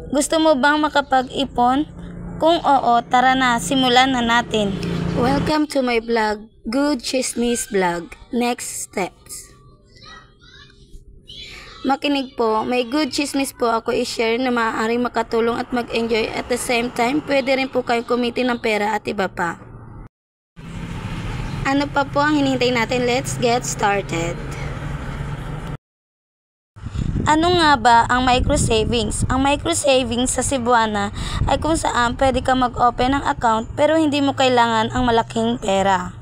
Gusto mo bang makapag-ipon? Kung oo, tara na, simulan na natin. Welcome to my vlog, Good Chismis Vlog. Next steps. Makinig po, may good chismis po ako i-share na maaaring makatulong at mag-enjoy. At the same time, pwede rin po kayong kumita ng pera at iba pa. Ano pa po ang hinihintay natin? Let's get started. Ano nga ba ang micro-savings? Ang micro-savings sa Cebuana ay kung saan pwede ka mag-open ng account pero hindi mo kailangan ang malaking pera.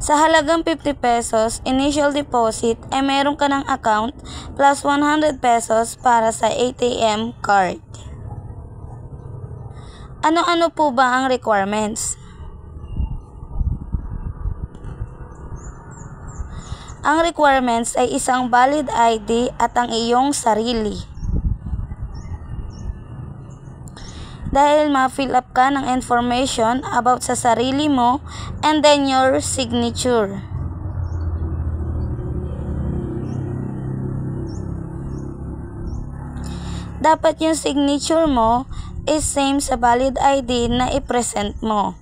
Sa halagang 50 pesos, initial deposit ay meron ka ng account plus 100 pesos para sa ATM card. Ano-ano po ba ang requirements? Ang requirements ay isang valid ID at ang iyong sarili. Dahil ma-fill up ka ng information about sa sarili mo and then your signature. Dapat yung signature mo is same sa valid ID na i-present mo.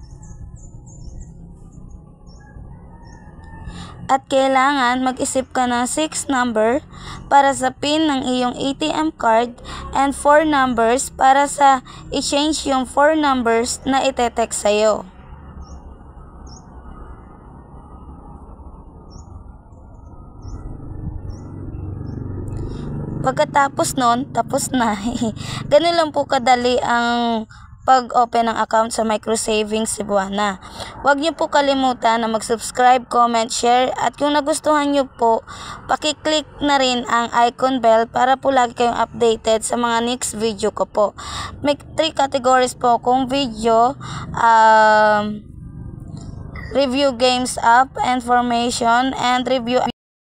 At kailangan mag-isip ka ng 6 number para sa PIN ng iyong ATM card and 4 numbers para sa i-change yung 4 numbers na ite-text sa'yo. Pagkatapos nun, tapos na. Ganun lang po kadali ang pag-open ng account sa Microsavings Cebuana. Huwag niyo po kalimutan na mag-subscribe, comment, share at kung nagustuhan niyo po, paki-click na rin ang icon bell para po lagi kayong updated sa mga next video ko po. May 3 categories po kung video, review games app, information, and review